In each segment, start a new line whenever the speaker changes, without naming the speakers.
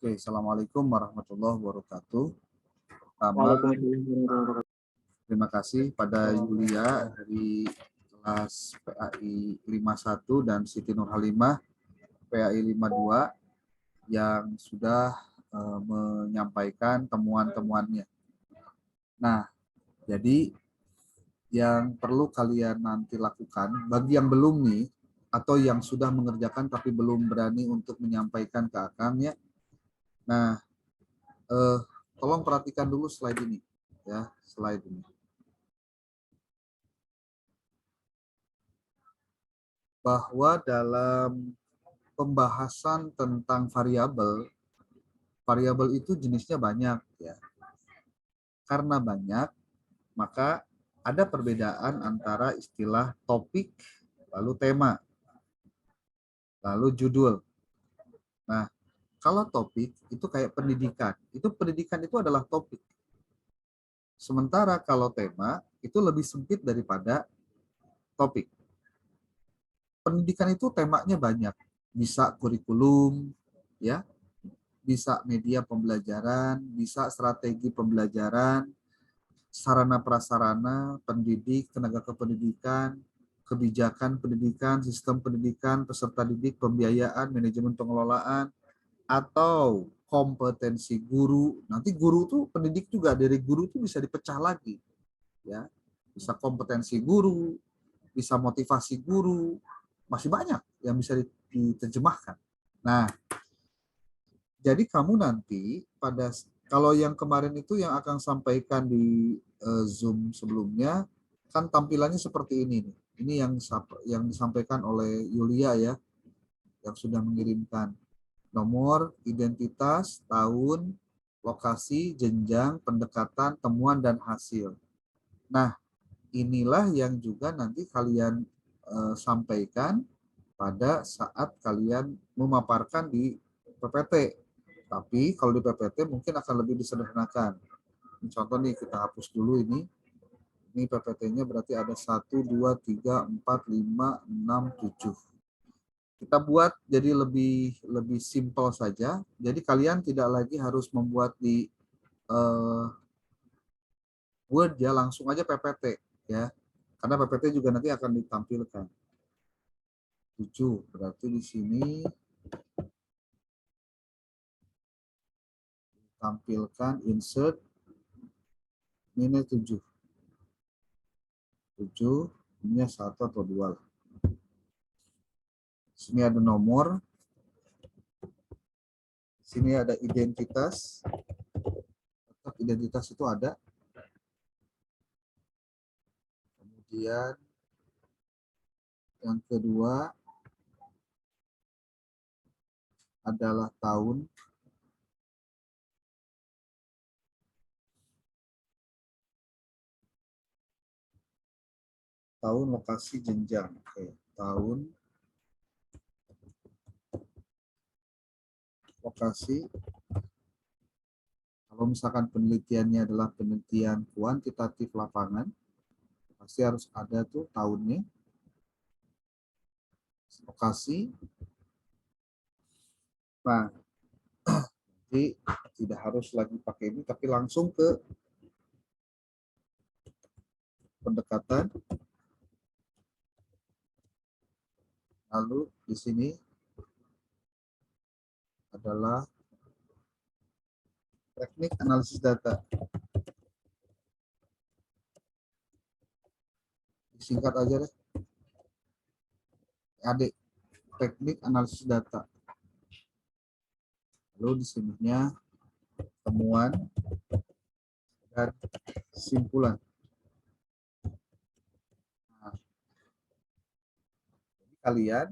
Oke, Assalamualaikum warahmatullahi wabarakatuh. Pertama,
Waalaikumsalam warahmatullahi wabarakatuh.
terima kasih pada Yulia dari kelas PAI 51 dan Siti Nurhalimah PAI 52 yang sudah menyampaikan temuan-temuannya. Nah, jadi yang perlu kalian nanti lakukan, bagi yang belum nih, atau yang sudah mengerjakan tapi belum berani untuk menyampaikan ke Akang ya. Nah, tolong perhatikan dulu slide ini. Ya, slide ini. Bahwa dalam pembahasan tentang variabel, variabel itu jenisnya banyak ya. Karena banyak, maka ada perbedaan antara istilah topik, lalu tema, lalu judul. Nah, kalau topik itu kayak pendidikan. Pendidikan itu adalah topik. Sementara kalau tema itu lebih sempit daripada topik. Pendidikan itu temanya banyak. Bisa kurikulum, ya, bisa media pembelajaran, bisa strategi pembelajaran, sarana prasarana, pendidik, tenaga kependidikan, kebijakan pendidikan, sistem pendidikan, peserta didik, pembiayaan, manajemen pengelolaan, atau kompetensi guru. Nanti guru tuh pendidik juga, dari guru tuh bisa dipecah lagi, ya. Bisa kompetensi guru, bisa motivasi guru, masih banyak yang bisa diterjemahkan. Nah, jadi kamu nanti kalau yang kemarin itu yang akan sampaikan di Zoom sebelumnya kan tampilannya seperti ini nih. Ini yang disampaikan oleh Yulia ya, yang sudah mengirimkan nomor, identitas, tahun, lokasi, jenjang, pendekatan, temuan dan hasil. Nah, inilah yang juga nanti kalian sampaikan pada saat kalian memaparkan di PPT. Tapi kalau di PPT mungkin akan lebih disederhanakan. Contoh nih, kita hapus dulu ini. Ini PPT-nya berarti ada 1, 2, 3, 4, 5, 6, 7. Kita buat jadi lebih simpel saja. Jadi kalian tidak lagi harus membuat di Word ya, langsung aja PPT ya. Karena PPT juga nanti akan ditampilkan. 7 berarti di sini tampilkan insert ini 7. 7 ini 1 atau 2 lah. Sini ada nomor. Sini ada identitas. Tetap identitas itu ada. Kemudian yang kedua adalah tahun. Tahun, lokasi, jenjang. Oke, tahun, lokasi. Kalau misalkan penelitiannya adalah penelitian kuantitatif lapangan, pasti harus ada tuh tahunnya, lokasi. Nah, jadi tidak harus lagi pakai ini, tapi langsung ke pendekatan. Lalu di sini adalah teknik analisis data. Singkat aja deh. Adik, teknik analisis data. Lalu di sininya temuan dan kesimpulan. Nah, jadi kalian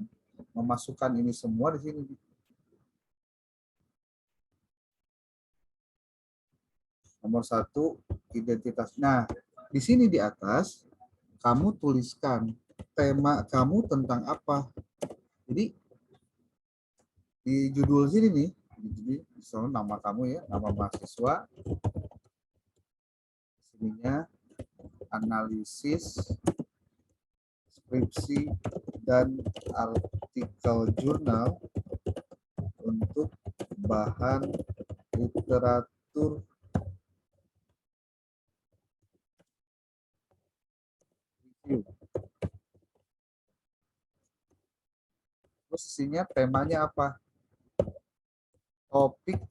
memasukkan ini semua di sini. Nomor 1, identitas. Nah, di sini di atas kamu tuliskan tema kamu tentang apa. Jadi di judul sini nih, misalnya nama kamu ya, nama mahasiswa. Sininya analisis skripsi dan artikel jurnal untuk bahan literatur review. Terus isinya temanya apa? Topik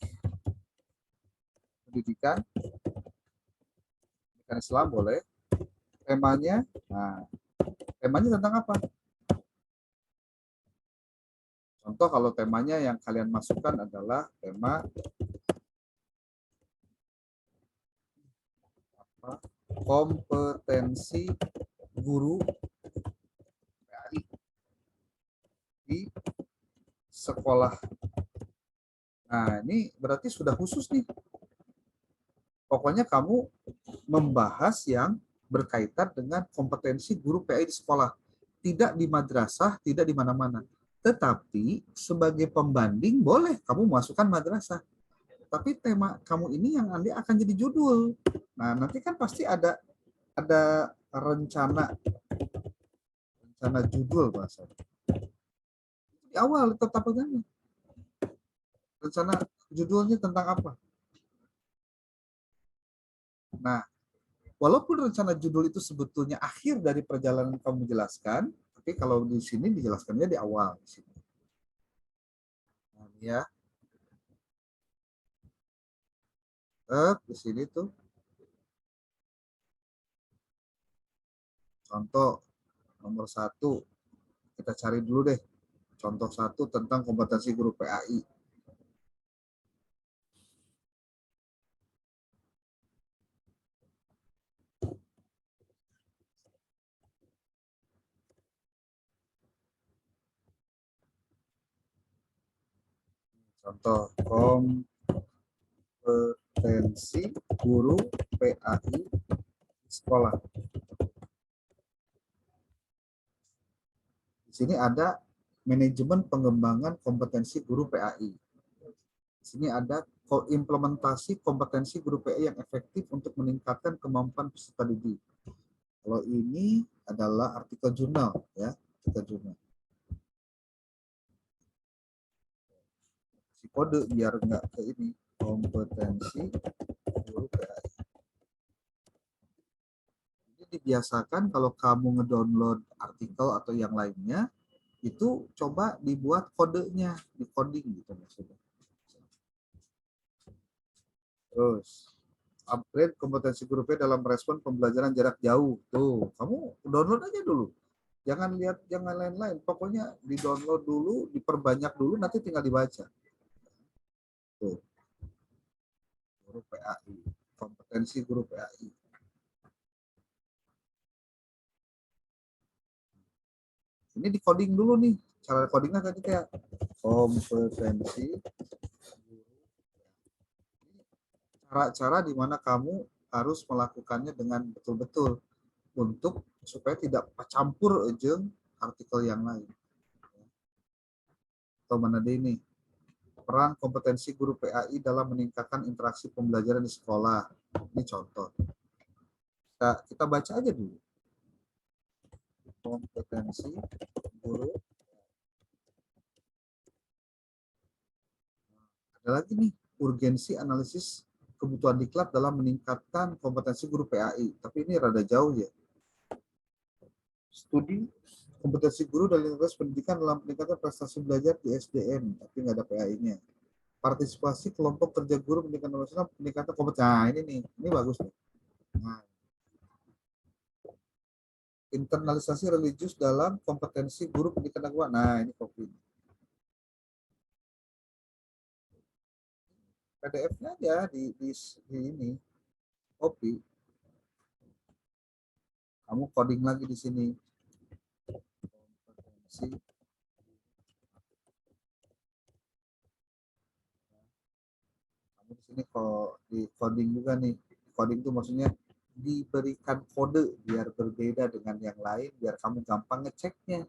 pendidikan, pendidikan Islam boleh. Temanya, nah, temanya tentang apa? Contoh kalau temanya yang kalian masukkan adalah tema apa? Kompetensi guru PAI di sekolah. Nah, ini berarti sudah khusus nih. Pokoknya kamu membahas yang berkaitan dengan kompetensi guru PAI di sekolah. Tidak di madrasah, tidak di mana-mana. Tetapi sebagai pembanding boleh kamu masukkan madrasah. Tapi tema kamu ini yang nanti akan jadi judul. Nah, nanti kan pasti ada rencana judul bahasa. Di awal tetap pegangan. Rencana judulnya tentang apa? Nah, walaupun rencana judul itu sebetulnya akhir dari perjalanan kamu menjelaskan, tapi kalau di sini dijelaskannya di awal. Di sini. Nah, ya, di sini tuh contoh nomor 1. Kita cari dulu deh. Contoh 1 tentang kompetensi guru PAI. Contoh kompetensi guru PAI sekolah. Di sini ada manajemen pengembangan kompetensi guru PAI. Di sini ada implementasi kompetensi guru PAI yang efektif untuk meningkatkan kemampuan peserta didik. Kalau ini adalah artikel jurnal, ya, artikel jurnal. Si kode biar nggak ke ini kompetensi guru PAI. Jadi dibiasakan kalau kamu ngedownload artikel atau yang lainnya, itu coba dibuat kodenya, di coding gitu maksudnya. Terus upgrade kompetensi guru PAI dalam respon pembelajaran jarak jauh. Tuh, kamu download aja dulu. Jangan lihat jangan lain-lain. Pokoknya di-download dulu, diperbanyak dulu, nanti tinggal dibaca. Tuh, guru PAI, kompetensi guru PAI. Ini di coding dulu nih. Cara codingnya tadi kayak kompetensi, cara-cara di mana kamu harus melakukannya dengan betul-betul untuk supaya tidak campur aja artikel yang lain. Atau mana deh ini peran kompetensi guru PAI dalam meningkatkan interaksi pembelajaran di sekolah. Ini contoh. Kita baca aja dulu. Kompetensi guru. Ada lagi nih, urgensi analisis kebutuhan diklat dalam meningkatkan kompetensi guru PAI. Tapi ini rada jauh ya. Studi kompetensi guru dan lingkungan pendidikan dalam peningkatan prestasi belajar di SDM, tapi nggak ada PAI-nya. Partisipasi kelompok kerja guru pendidikan nasional peningkatan kompetensi. Nah, ini nih, ini bagus nih. Nah, internalisasi religius dalam kompetensi guru pendidikan agama. Nah, ini kopi. PDF-nya aja di ini copy. Kamu coding lagi di sini. Kompetensi. Kamu di sini kok di coding juga nih. Coding itu maksudnya diberikan kode biar berbeda dengan yang lain, biar kamu gampang ngeceknya.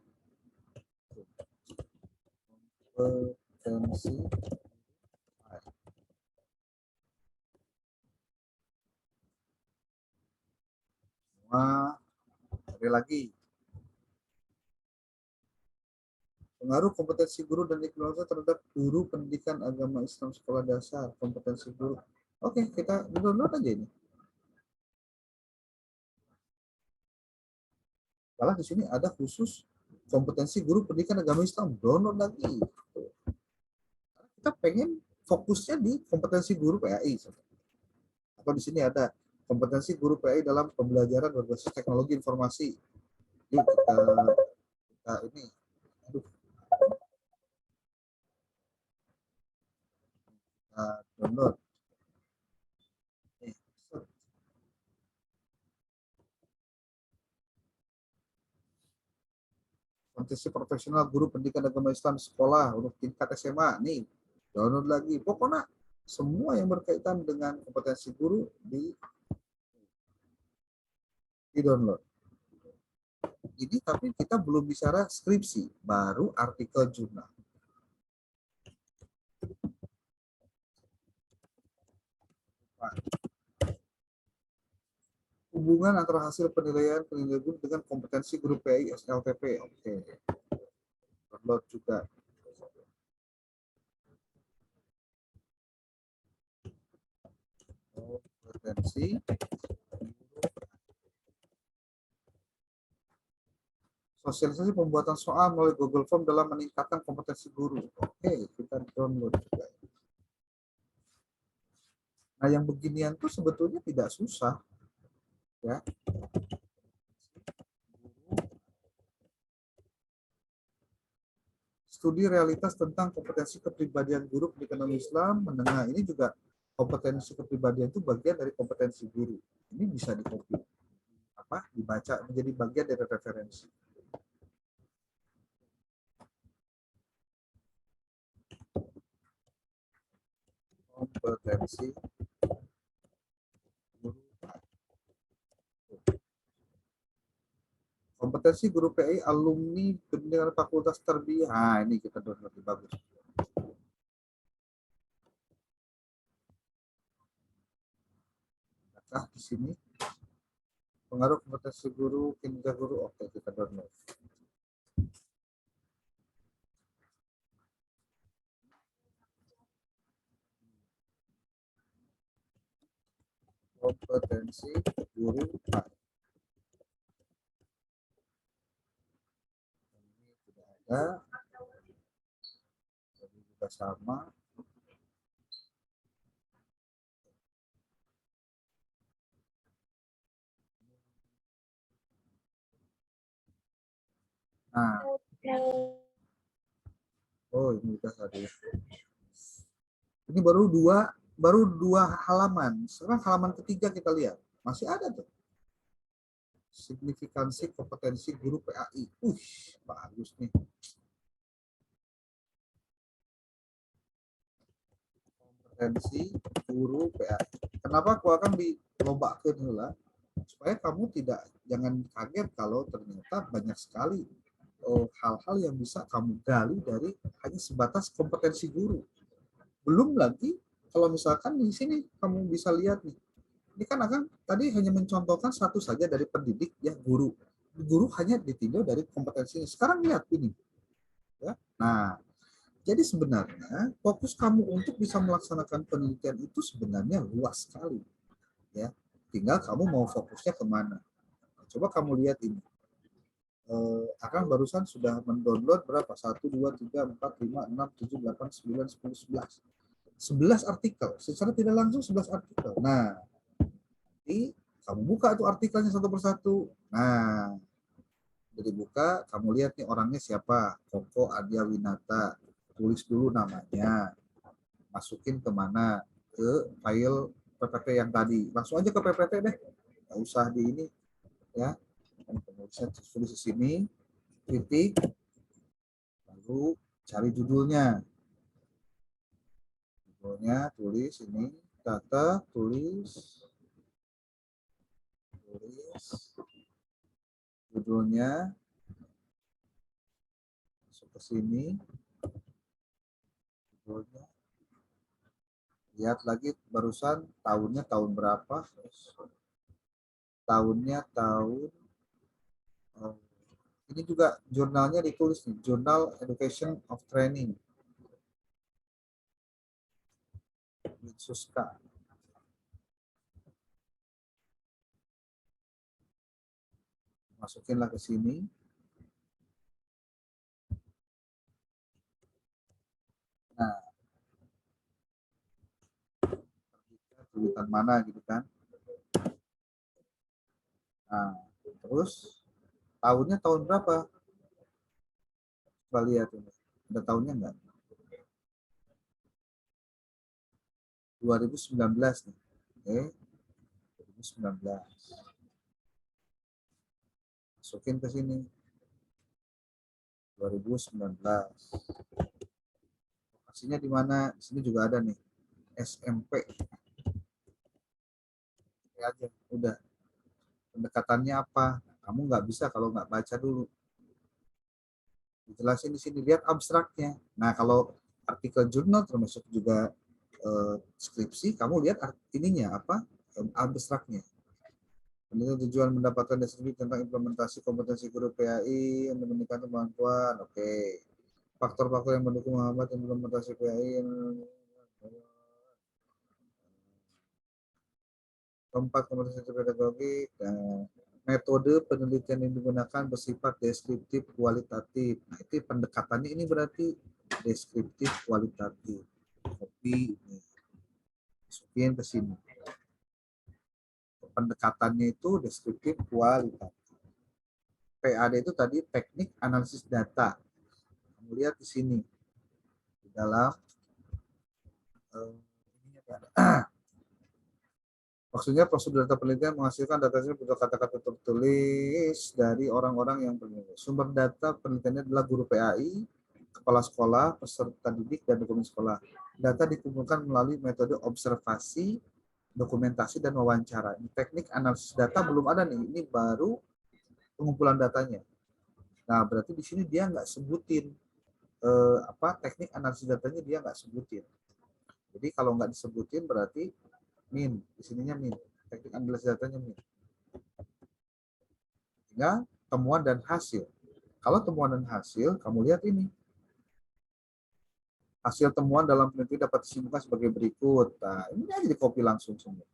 Kompetensi. Semua cari lagi. Pengaruh kompetensi guru dan ikhtiar terhadap guru pendidikan agama Islam sekolah dasar, kompetensi guru. Oke, kita download aja ini. Malah di sini ada khusus kompetensi guru pendidikan agama Islam. Download lagi. Kita pengen fokusnya di kompetensi guru PAI. Atau di sini ada kompetensi guru PAI dalam pembelajaran berbasis teknologi informasi. Yuk kita ini. Aduh, kita download. Kompetensi profesional guru pendidikan agama Islam sekolah untuk tingkat SMA. Nih, download lagi. Pokoknya semua yang berkaitan dengan kompetensi guru di download. Ini tapi kita belum bicara skripsi, baru artikel jurnal. Hubungan antara hasil penilaian guru dengan kompetensi guru PI SLTP. Oke. Download juga. Kompetensi sosialisasi pembuatan soal melalui Google Form dalam meningkatkan kompetensi guru. Oke, kita download juga. Nah, yang beginian tuh sebetulnya tidak susah, ya. Studi realitas tentang kompetensi kepribadian guru pendidikan Islam menengah. Ini juga kompetensi kepribadian itu bagian dari kompetensi guru. Ini bisa dikopi, dibaca menjadi bagian dari referensi. Kompetensi guru. Kompetensi guru PI alumni pendidikan Fakultas Tarbiyah. Nah, ini kita download lebih bagus. Nah, di sini pengaruh kompetensi guru, kinerja guru. Oke, kita download. Kompetensi guru. Ini tidak ada. Jadi juga sama. Nah, oh ini udah tadi. Ini baru dua halaman. Sekarang halaman ketiga kita lihat masih ada tuh. Signifikansi kompetensi guru PAI. Bagus nih. Kompetensi guru PAI. Kenapa aku akan dilombakan lah? Supaya kamu jangan kaget kalau ternyata banyak sekali hal-hal yang bisa kamu gali dari hanya sebatas kompetensi guru. Belum lagi kalau misalkan di sini kamu bisa lihat nih, ini kan akan tadi hanya mencontohkan satu saja dari pendidik ya, guru. Guru hanya ditinjau dari kompetensinya. Sekarang lihat ini, ya. Nah, jadi sebenarnya fokus kamu untuk bisa melaksanakan penelitian itu sebenarnya luas sekali, ya. Tinggal kamu mau fokusnya kemana. Coba kamu lihat ini. Akan barusan sudah mendownload berapa? 1, 2, 3, 4, 5, 6, 7, 8, 9, 10, 11. 11 artikel. Secara tidak langsung 11 artikel. Nah, nanti kamu buka tuh artikelnya satu persatu. Nah, jadi buka, kamu lihat nih orangnya siapa. Koko Adia Winata. Tulis dulu namanya. Masukin kemana? Ke file PPT yang tadi. Langsung aja ke PPT deh. Nggak usah di ini. Ya. Kemudian tulis di sini. Titik. Lalu cari judulnya. Judulnya tulis ini. Data, tulis. Judulnya. Masuk ke sini. Judulnya. Lihat lagi barusan tahunnya tahun berapa. Tahunnya tahun Ini juga jurnalnya ditulis nih, Journal Education of Training. Suska. Masukinlah ke sini. Nah, tulisan mana gitu kan. Nah, terus tahunnya tahun berapa? Coba lihat ini. Ada tahunnya enggak? 2019 nih. Oke, 2019. Masukin ke sini. 2019. Lokasinya di mana? Di sini juga ada nih. SMP. Ya aja, udah. Pendekatannya apa? Kamu nggak bisa kalau nggak baca dulu. Dijelasin di sini, lihat abstraknya. Nah, kalau artikel jurnal termasuk juga skripsi, kamu lihat ininya apa? Abstraknya. Penelitian tujuan mendapatkan deskripsi tentang implementasi kompetensi guru PAI untuk meningkatkan kemampuan. Oke. Faktor-faktor yang mendukung menghambat implementasi PAI. Keempat, kompetensi pedagogik. Metode penelitian yang digunakan bersifat deskriptif kualitatif. Nah, itu pendekatannya ini berarti deskriptif kualitatif. Kopi ini. Masukin ke sini. Pendekatannya itu deskriptif kualitatif. PAD itu tadi teknik analisis data. Kamu lihat di sini di dalam maksudnya prosedur data penelitian menghasilkan data berupa kata-kata tertulis dari orang-orang yang penelitian. Sumber data penelitiannya adalah guru PAI, kepala sekolah, peserta didik, dan dokumen sekolah. Data dikumpulkan melalui metode observasi, dokumentasi, dan wawancara. Di teknik analisis data belum ada nih, ini baru pengumpulan datanya. Nah, berarti di sini dia nggak sebutin teknik analisis datanya, dia nggak sebutin. Jadi kalau nggak disebutin berarti min, di sininya min, teknik analisis datanya min. Sehingga temuan dan hasil. Kalau temuan dan hasil, kamu lihat ini. Hasil temuan dalam penelitian dapat disimpulkan sebagai berikut. Nah, ini aja di copy langsung semua.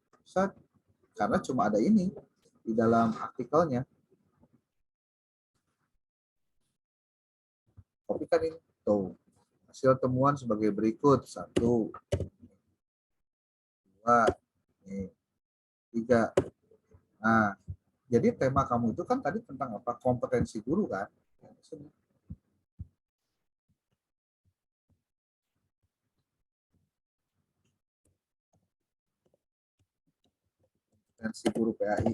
Karena cuma ada ini di dalam artikelnya. Copy kan ini. Tuh. Hasil temuan sebagai berikut. 1, 2, 3. Nah, jadi tema kamu itu kan tadi tentang apa? Kompetensi guru kan? Kompetensi guru PAI.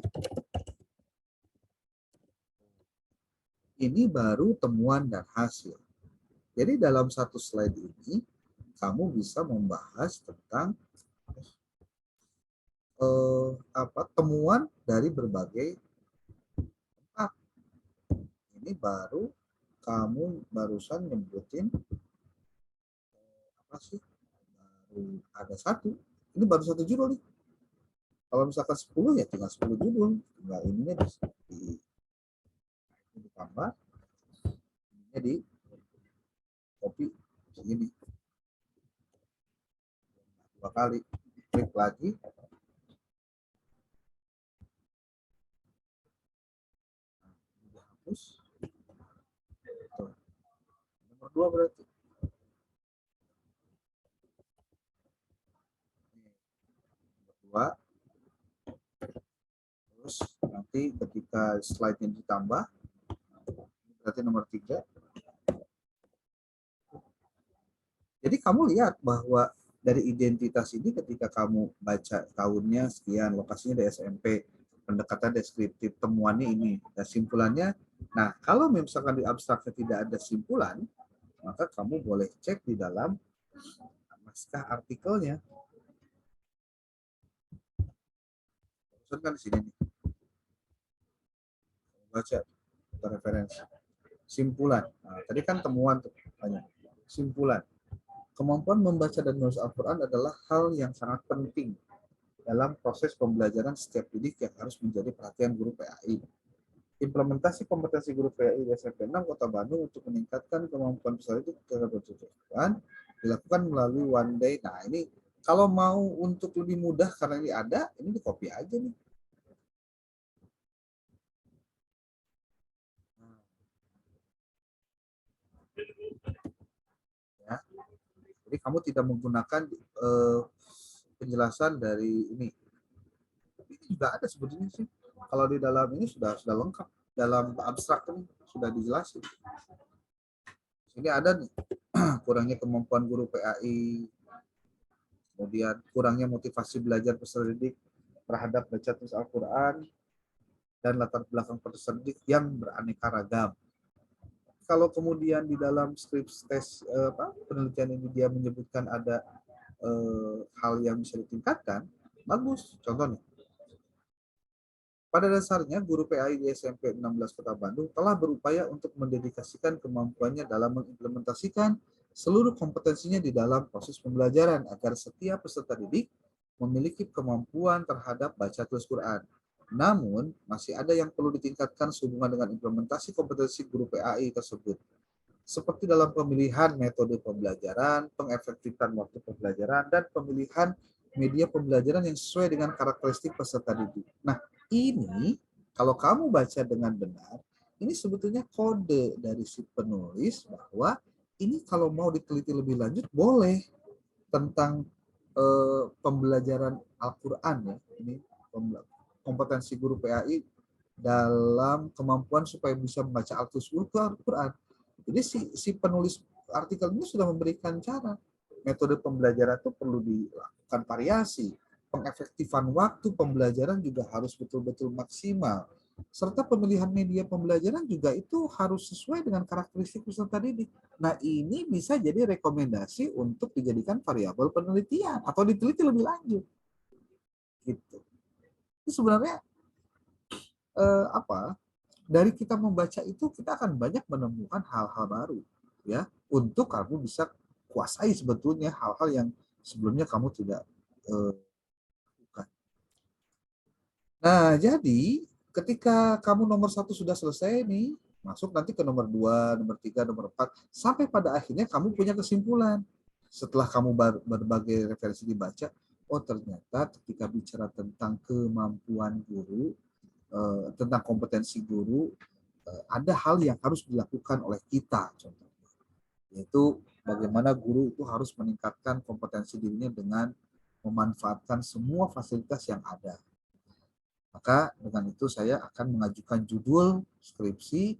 Ini baru temuan dan hasil. Jadi dalam satu slide ini, kamu bisa membahas tentang temuan dari berbagai tempat. Ini baru kamu barusan nyebutin apa sih? Baru ada satu. Ini baru satu judul nih. Kalau misalkan 10 ya tinggal 10 judul. Tinggal ininya ditambah, ininya di copy segini. 2 kali. Klik lagi. Hapus. Nomor 2 berarti. Nomor 2. Terus nanti ketika slide-nya ditambah, berarti nomor 3. Jadi kamu lihat bahwa dari identitas ini ketika kamu baca tahunnya sekian, lokasinya di SMP, pendekatan deskriptif, temuannya ini, dan simpulannya. Nah, kalau misalkan di abstraknya tidak ada simpulan, maka kamu boleh cek di dalam naskah artikelnya. Kan di sini nih. Baca referensi. Simpulan. Nah, tadi kan temuan tuh banyak. Simpulan. Kemampuan membaca dan menulis Al-Quran adalah hal yang sangat penting dalam proses pembelajaran setiap didik yang harus menjadi perhatian guru PAI. Implementasi kompetensi guru PAI di SMP 6 Kota Bandung untuk meningkatkan kemampuan peserta itu dilakukan melalui one day. Nah, ini kalau mau untuk lebih mudah karena ini ada, ini di copy aja nih. Ya. Jadi kamu tidak menggunakan penjelasan dari ini. Ini juga ada sebetulnya sih. Kalau di dalam ini sudah lengkap. Dalam abstrak ini sudah dijelasin. Ini ada nih kurangnya kemampuan guru PAI, kemudian kurangnya motivasi belajar peserta didik terhadap baca tulis Al-Quran, dan latar belakang peserta didik yang beraneka ragam. Kalau kemudian di dalam skrips tes penelitian ini dia menyebutkan ada hal yang bisa ditingkatkan, bagus. Contohnya, pada dasarnya guru PAI di SMP 16 Kota Bandung telah berupaya untuk mendedikasikan kemampuannya dalam mengimplementasikan seluruh kompetensinya di dalam proses pembelajaran agar setiap peserta didik memiliki kemampuan terhadap baca tulis Quran. Namun, masih ada yang perlu ditingkatkan sehubungan dengan implementasi kompetensi guru PAI tersebut, seperti dalam pemilihan metode pembelajaran, pengefektifan waktu pembelajaran, dan pemilihan media pembelajaran yang sesuai dengan karakteristik peserta didik. Nah, ini kalau kamu baca dengan benar, ini sebetulnya kode dari si penulis bahwa ini kalau mau diteliti lebih lanjut boleh tentang pembelajaran Al-Quran ya. Ini kompetensi guru PAI dalam kemampuan supaya bisa membaca Al-Quran. Jadi si penulis artikel ini sudah memberikan cara. Metode pembelajaran itu perlu dilakukan variasi. Pengefektifan waktu pembelajaran juga harus betul-betul maksimal. Serta pemilihan media pembelajaran juga itu harus sesuai dengan karakteristik peserta didik. Nah, ini bisa jadi rekomendasi untuk dijadikan variabel penelitian atau diteliti lebih lanjut. Gitu. Itu sebenarnya apa? Dari kita membaca itu kita akan banyak menemukan hal-hal baru ya untuk kamu bisa kuasai sebetulnya hal-hal yang sebelumnya kamu tidak lakukan. Nah, jadi ketika kamu nomor 1 sudah selesai nih, masuk nanti ke nomor 2, nomor 3, nomor 4, sampai pada akhirnya kamu punya kesimpulan. Setelah kamu berbagai referensi dibaca, oh ternyata ketika bicara tentang kemampuan guru, tentang kompetensi guru, ada hal yang harus dilakukan oleh kita, contohnya, yaitu bagaimana guru itu harus meningkatkan kompetensi dirinya dengan memanfaatkan semua fasilitas yang ada. Maka dengan itu saya akan mengajukan judul skripsi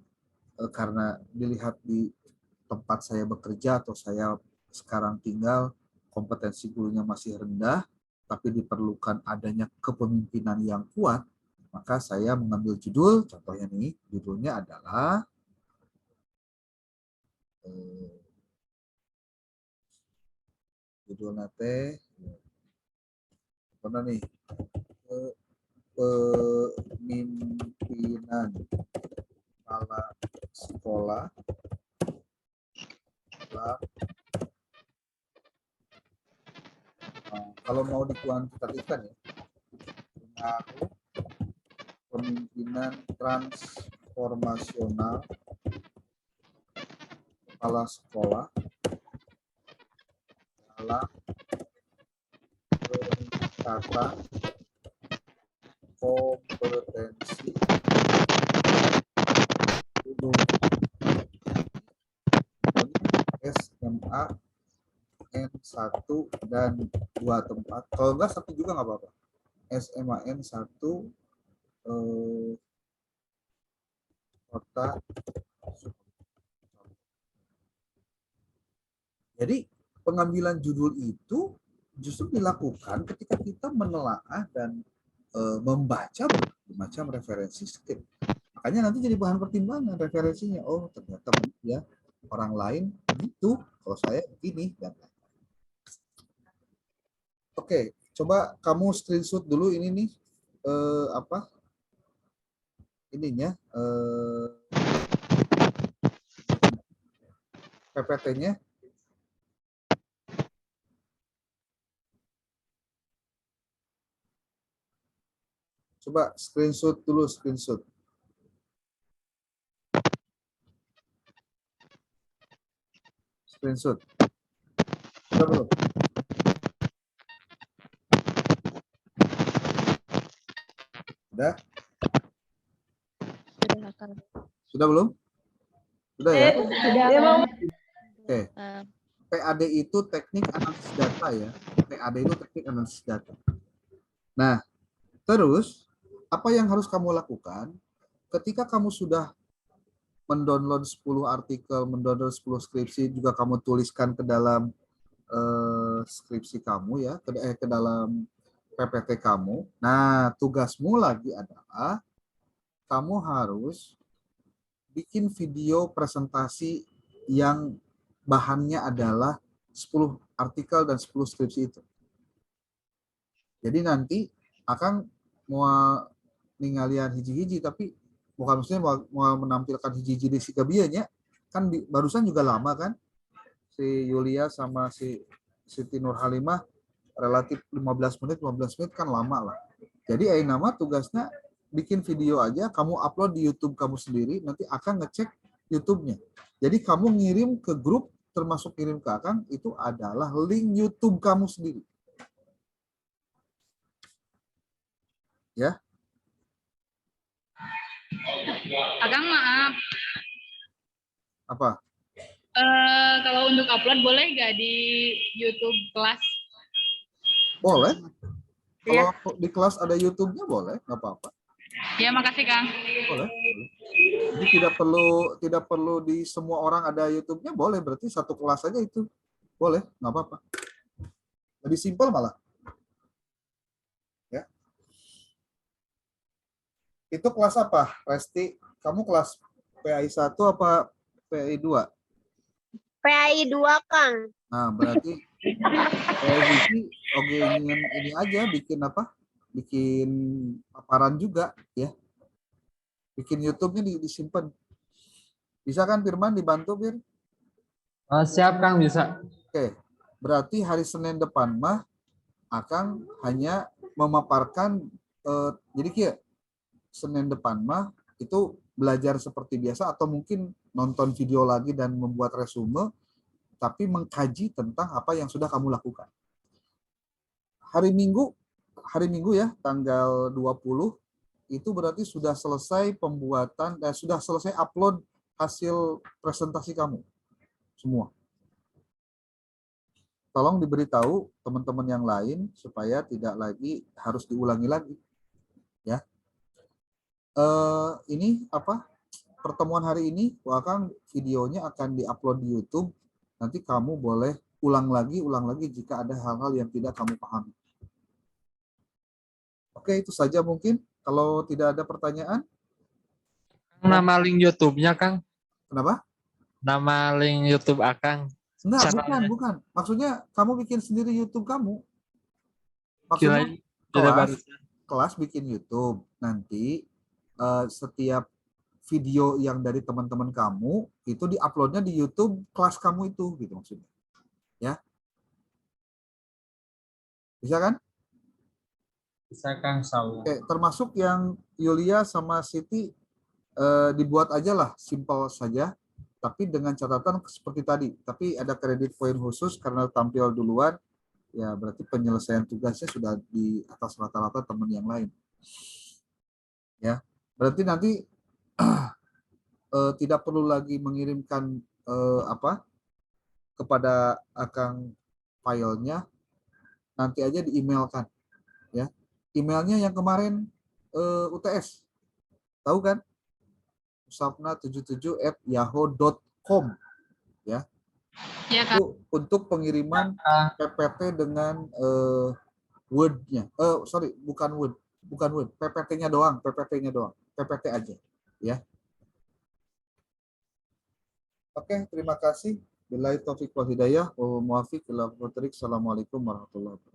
karena dilihat di tempat saya bekerja atau saya sekarang tinggal, kompetensi gurunya masih rendah, tapi diperlukan adanya kepemimpinan yang kuat, maka saya mengambil judul, contohnya nih, judulnya adalah judulnya teh apa nih, kepemimpinan kepala sekolah dalam kalau mau dikuantitatifkan ya, pengaruh kepemimpinan transformasional kepala sekolah dalam peningkatan kompetensi guru SMA N1 dan 2 tempat. Kalau enggak satu juga nggak apa-apa. SMA N1 kota. Jadi pengambilan judul itu justru dilakukan ketika kita menelaah dan membaca berbagai macam referensi skrip. Makanya nanti jadi bahan pertimbangan referensinya. Oh ternyata ya orang lain begitu, kalau saya begini dan Oke, coba kamu screenshot dulu ini nih apa ininya PPT-nya. Coba screenshot dulu, screenshot. Screenshot. Sudah belum? Sudah? Sudah belum? Sudah ya?
Sudah.
Oke. PAD itu teknik analisis data ya. PAD itu teknik analisis data. Nah, terus apa yang harus kamu lakukan ketika kamu sudah mendownload 10 artikel, mendownload 10 skripsi, juga kamu tuliskan ke dalam skripsi kamu ya, ke dalam PPT kamu. Nah, tugasmu lagi adalah kamu harus bikin video presentasi yang bahannya adalah 10 artikel dan 10 skripsi itu. Jadi nanti akan mau ninggalian hiji-hiji, tapi bukan maksudnya mau menampilkan hiji-hiji di si kebianya, kan barusan juga lama kan, si Yulia sama si Siti Nurhalimah relatif 15 menit kan lama lah. Jadi nama tugasnya bikin video aja, kamu upload di YouTube kamu sendiri, nanti akan ngecek YouTube-nya. Jadi kamu ngirim ke grup, termasuk kirim ke Akang, itu adalah link YouTube kamu sendiri. Ya.
Akang maaf.
Apa?
Kalau untuk upload boleh nggak di YouTube kelas?
Boleh.
Ya.
Kalau di kelas ada YouTube-nya boleh, nggak apa-apa.
Ya, makasih Kang.
Boleh. Jadi tidak perlu di semua orang ada YouTube-nya, boleh. Berarti satu kelas aja itu. Boleh, nggak apa-apa. Lebih simpel malah. Ya. Itu kelas apa, Resti? Kamu kelas PAI 1 apa PAI 2?
PAI 2, Kang.
Nah, berarti PAI oke, ini aja bikin apa? Bikin paparan juga ya. Bikin YouTube-nya disimpan. Bisa kan Firman dibantu, Fir?
Siap Kang, bisa.
Oke. Berarti hari Senin depan mah akan hanya memaparkan jadi kayak Senin depan mah itu belajar seperti biasa atau mungkin nonton video lagi dan membuat resume, tapi mengkaji tentang apa yang sudah kamu lakukan. Hari Minggu ya, tanggal 20, itu berarti sudah selesai pembuatan, sudah selesai upload hasil presentasi kamu. Semua. Tolong diberitahu teman-teman yang lain supaya tidak lagi harus diulangi lagi. Ya. Ini apa? Pertemuan hari ini, bahkan videonya akan diupload di YouTube. Nanti kamu boleh ulang lagi jika ada hal-hal yang tidak kamu pahami. Oke, itu saja mungkin. Kalau tidak ada pertanyaan.
Nama link YouTube-nya, Kang?
Kenapa?
Nama link YouTube Akang.
Enggak, bukan. Maksudnya kamu bikin sendiri YouTube kamu. Maksudnya kelas bikin YouTube. Nanti setiap video yang dari teman-teman kamu itu diuploadnya di YouTube kelas kamu itu, gitu maksudnya. Ya. Bisa kan?
Bisa Kang, insyaallah.
Oke, termasuk yang Yulia sama Siti dibuat aja lah, simple saja. Tapi dengan catatan seperti tadi. Tapi ada kredit poin khusus karena tampil duluan. Ya berarti penyelesaian tugasnya sudah di atas rata-rata teman yang lain. Ya, berarti nanti tidak perlu lagi mengirimkan kepada Akang filenya, nanti aja di-emailkan. Ya, emailnya yang kemarin UTS, tahu kan? usapna77@yahoo.com ya.
Ya, Kak.
Itu untuk pengiriman PPT dengan Word-nya. Bukan Word. PPT-nya doang, PPT aja, ya. Oke, terima kasih. Billahi taufiq wal hidayah. Wa muwaffiq ila aqwamit thoriq. Assalamualaikum warahmatullahi wabarakatuh.